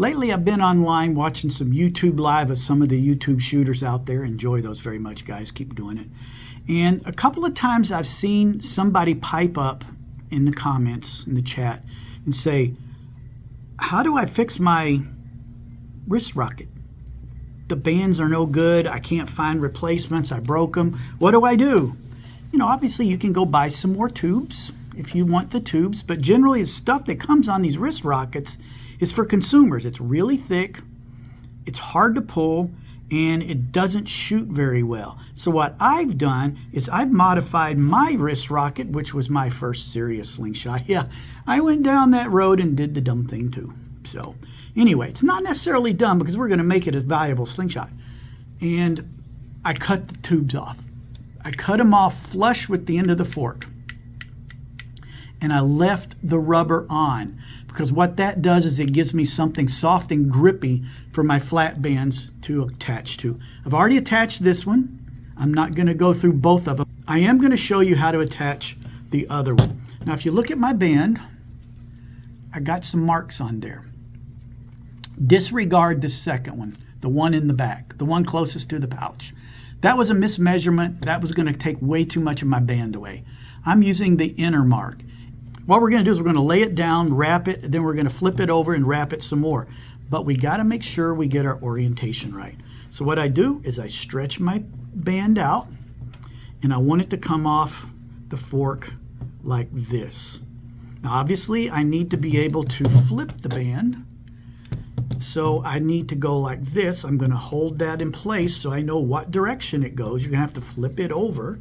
Lately I've been online watching some YouTube live of some of the YouTube shooters out there. Enjoy those very much, guys. Keep doing it. And a couple of times I've seen somebody pipe up in the comments, in the chat, and say, how do I fix my wrist rocket? The bands are no good. I can't find replacements. I broke them. What do I do? You know, obviously you can go buy some more tubes if you want the tubes, but generally the stuff that comes on these wrist rockets is for consumers. It's really thick, it's hard to pull, and it doesn't shoot very well. So what I've done is I've modified my wrist rocket, which was my first serious slingshot. Yeah, I went down that road and did the dumb thing too. So anyway, it's not necessarily dumb because we're going to make it a valuable slingshot. And I cut the tubes off. I cut them off flush with the end of the fork. And I left the rubber on, because what that does is it gives me something soft and grippy for my flat bands to attach to. I've already attached this one. I'm not going to go through both of them. I am going to show you how to attach the other one. Now, if you look at my band, I got some marks on there. Disregard this second one, the one in the back, the one closest to the pouch. That was a mismeasurement. That was going to take way too much of my band away. I'm using the inner mark. What we're going to do is we're going to lay it down, wrap it, then we're going to flip it over and wrap it some more. But we got to make sure we get our orientation right. So what I do is I stretch my band out, and I want it to come off the fork like this. Now obviously I need to be able to flip the band. So I need to go like this. I'm going to hold that in place so I know what direction it goes. You're going to have to flip it over.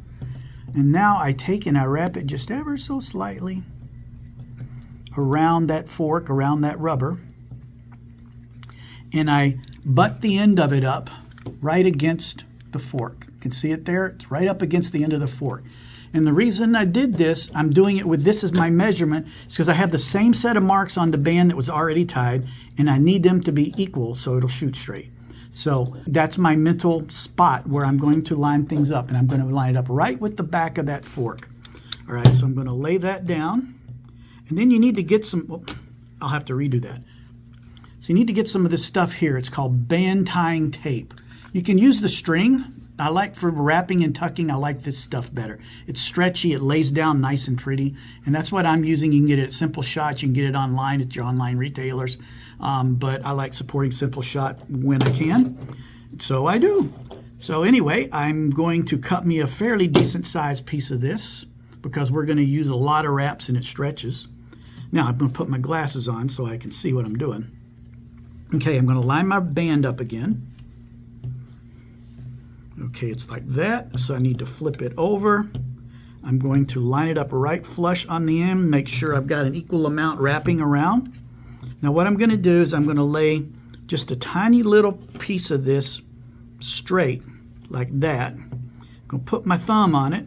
And now I take and I wrap it just ever so slightly around that fork, around that rubber. And I butt the end of it up right against the fork. You can see it there. It's right up against the end of the fork. And the reason I did this, I'm doing it with this as my measurement, is because I have the same set of marks on the band that was already tied, and I need them to be equal so it'll shoot straight. So that's my mental spot where I'm going to line things up, and I'm going to line it up right with the back of that fork. All right, so I'm going to lay that down, and then you need to get some, oh, I'll have to redo that. So you need to get some of this stuff here. It's called band tying tape. You can use the string. I like for wrapping and tucking, I like this stuff better. It's stretchy, it lays down nice and pretty, and that's what I'm using. You can get it at Simple Shot, you can get it online at your online retailers, but I like supporting Simple Shot when I can, so I do. So anyway, I'm going to cut me a fairly decent sized piece of this because we're going to use a lot of wraps and it stretches. Now I'm going to put my glasses on so I can see what I'm doing. Okay, I'm going to line my band up again. Okay, it's like that, so I need to flip it over. I'm going to line it up right flush on the end, make sure I've got an equal amount wrapping around. Now what I'm going to do is I'm going to lay just a tiny little piece of this straight, like that. I'm going to put my thumb on it.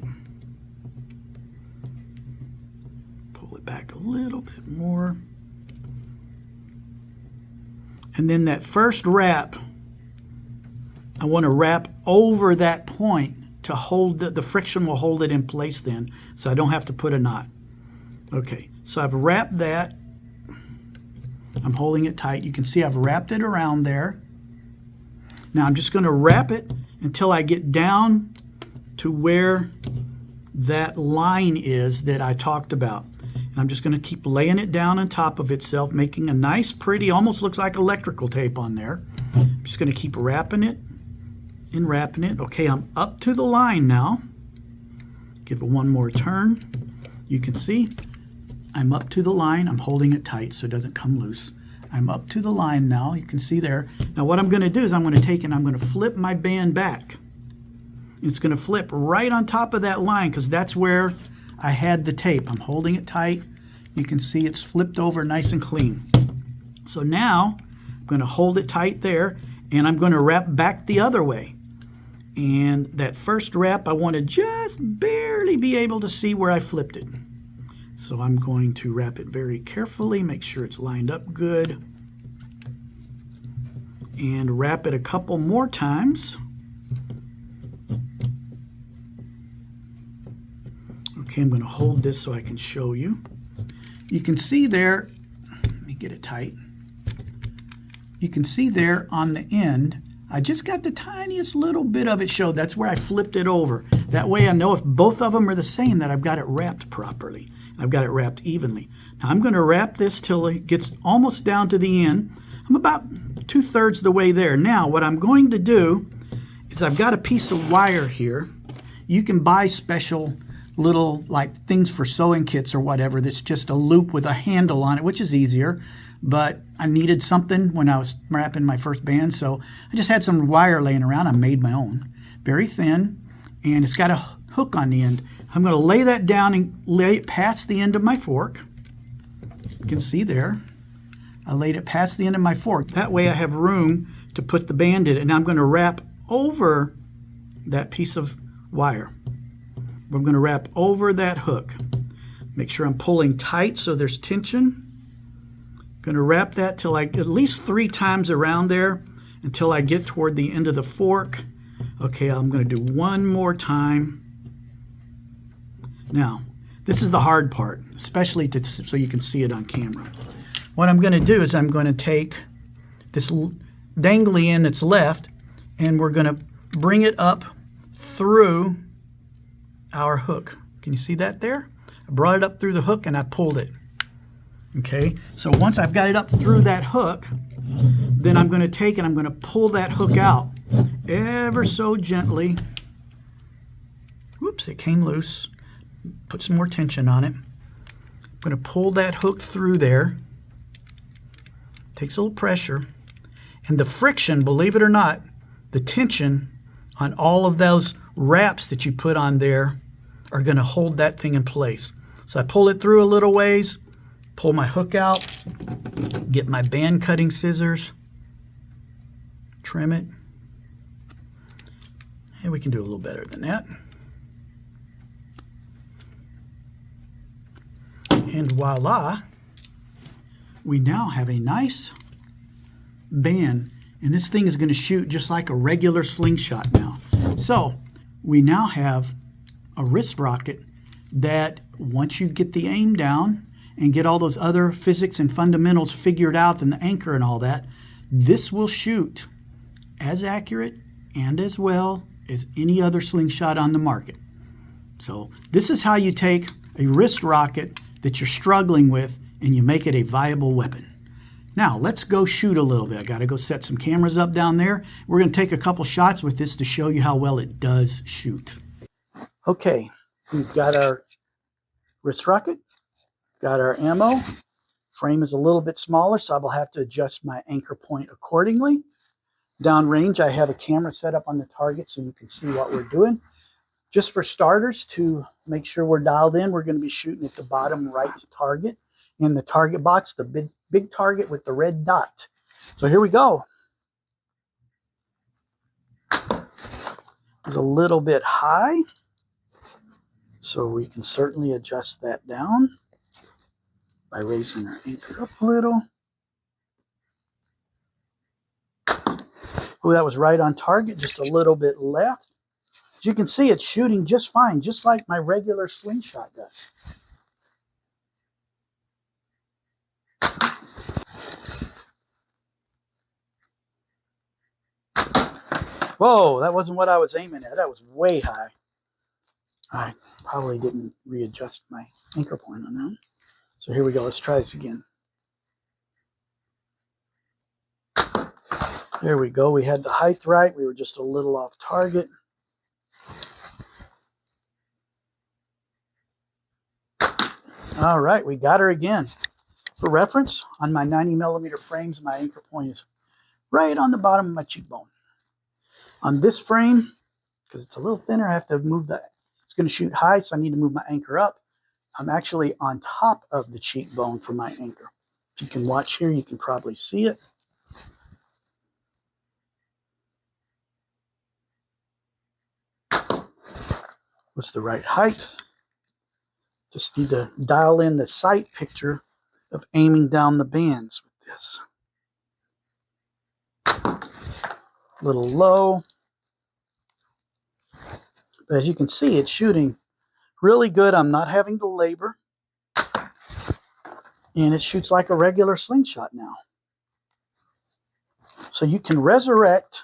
Pull it back a little bit more. And then that first wrap, I want to wrap over that point to hold the friction will hold it in place then, so I don't have to put a knot. Okay, so I've wrapped that. I'm holding it tight. You can see I've wrapped it around there. Now I'm just going to wrap it until I get down to where that line is that I talked about. And I'm just going to keep laying it down on top of itself, making a nice, pretty, almost looks like electrical tape on there. I'm just going to keep wrapping it and wrapping it. Okay, I'm up to the line now. Give it one more turn. You can see I'm up to the line. I'm holding it tight so it doesn't come loose. I'm up to the line now. You can see there. Now what I'm going to do is I'm going to take and I'm going to flip my band back. It's going to flip right on top of that line because that's where I had the tape. I'm holding it tight. You can see it's flipped over nice and clean. So now I'm going to hold it tight there, and I'm going to wrap back the other way. And that first wrap, I want to just barely be able to see where I flipped it. So I'm going to wrap it very carefully, make sure it's lined up good, and wrap it a couple more times. Okay, I'm going to hold this so I can show you. You can see there, let me get it tight. you can see there on the end, I just got the tiniest little bit of it showed. That's where I flipped it over. That way I know if both of them are the same that I've got it wrapped properly. I've got it wrapped evenly. Now I'm going to wrap this till it gets almost down to the end. I'm about 2/3 the way there. Now what I'm going to do is I've got a piece of wire here. You can buy special little like things for sewing kits or whatever that's just a loop with a handle on it, which is easier. But I needed something when I was wrapping my first band, so I just had some wire laying around. I made my own, very thin, and it's got a hook on the end. I'm going to lay that down and lay it past the end of my fork. You can see there, I laid it past the end of my fork. That way I have room to put the band in it. And I'm going to wrap over that piece of wire. I'm going to wrap over that hook. Make sure I'm pulling tight so there's tension. Going to wrap that till at least 3 times around there until I get toward the end of the fork. Okay, I'm going to do one more time. Now, this is the hard part, especially so you can see it on camera. What I'm going to do is I'm going to take this dangly end that's left, and we're going to bring it up through our hook. Can you see that there? I brought it up through the hook and I pulled it. Okay, so once I've got it up through that hook, then I'm going to take and I'm going to pull that hook out ever so gently. Whoops, it came loose. Put some more tension on it. I'm going to pull that hook through there. Takes a little pressure. And the friction, believe it or not, the tension on all of those wraps that you put on there are going to hold that thing in place. So I pull it through a little ways. Pull my hook out, get my band cutting scissors, trim it, and we can do a little better than that. And voila, we now have a nice band, and this thing is going to shoot just like a regular slingshot now. So we now have a wrist rocket that once you get the aim down and get all those other physics and fundamentals figured out and the anchor and all that, this will shoot as accurate and as well as any other slingshot on the market. So this is how you take a wrist rocket that you're struggling with and you make it a viable weapon. Now let's go shoot a little bit. I got to go set some cameras up down there. We're going to take a couple shots with this to show you how well it does shoot. Okay, we've got our wrist rocket. Got our ammo. Frame is a little bit smaller, so I will have to adjust my anchor point accordingly. Downrange, I have a camera set up on the target so you can see what we're doing. Just for starters, to make sure we're dialed in, we're going to be shooting at the bottom right target in the target box, the big target with the red dot. So here we go. It's a little bit high, so we can certainly adjust that down by raising our anchor up a little. Oh, that was right on target, just a little bit left. As you can see, it's shooting just fine, just like my regular slingshot does. Whoa, that wasn't what I was aiming at. That was way high. I probably didn't readjust my anchor point on that. So here we go. Let's try this again. There we go. We had the height right. We were just a little off target. All right, we got her again. For reference, on my 90mm frames, my anchor point is right on the bottom of my cheekbone. On this frame, because it's a little thinner, I have to move that. It's going to shoot high, so I need to move my anchor up. I'm actually on top of the cheekbone for my anchor. If you can watch here, you can probably see it. What's the right height? Just need to dial in the sight picture of aiming down the bands with this. A little low. But as you can see, it's shooting really good. I'm not having to labor. And it shoots like a regular slingshot now. So you can resurrect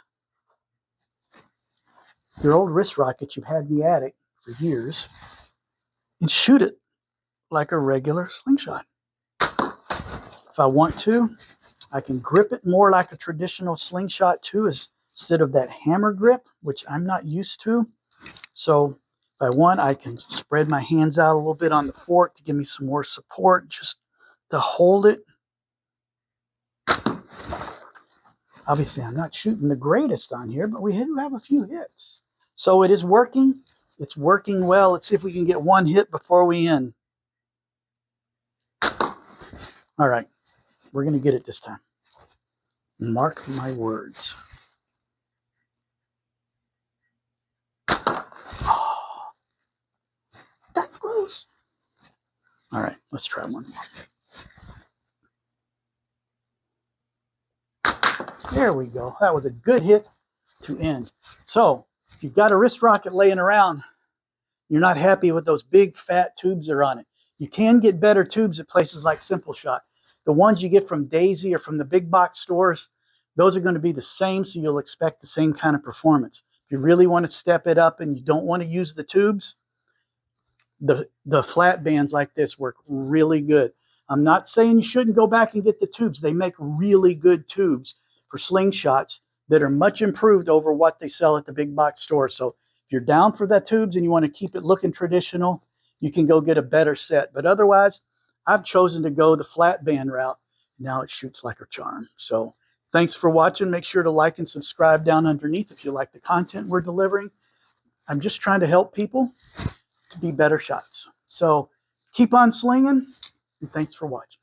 your old wrist rocket you've had in the attic for years and shoot it like a regular slingshot. If I want to, I can grip it more like a traditional slingshot too, instead of that hammer grip, which I'm not used to. So if I want, I can spread my hands out a little bit on the fork to give me some more support, just to hold it. Obviously, I'm not shooting the greatest on here, but we do have a few hits. So it is working. It's working well. Let's see if we can get one hit before we end. All right, we're going to get it this time. Mark my words. Oh, that close. All right, let's try one more. There we go. That was a good hit to end. So if you've got a wrist rocket laying around, you're not happy with those big fat tubes that are on it, you can get better tubes at places like Simple Shot. The ones you get from Daisy or from the big box stores, those are going to be the same, so you'll expect the same kind of performance. If you really want to step it up and you don't want to use the tubes, the flat bands like this work really good. I'm not saying you shouldn't go back and get the tubes. They make really good tubes for slingshots that are much improved over what they sell at the big box store. So if you're down for that tubes and you want to keep it looking traditional, you can go get a better set. But otherwise, I've chosen to go the flat band route. Now it shoots like a charm. So thanks for watching. Make sure to like and subscribe down underneath if you like the content we're delivering. I'm just trying to help people to be better shots. So keep on slinging, and thanks for watching.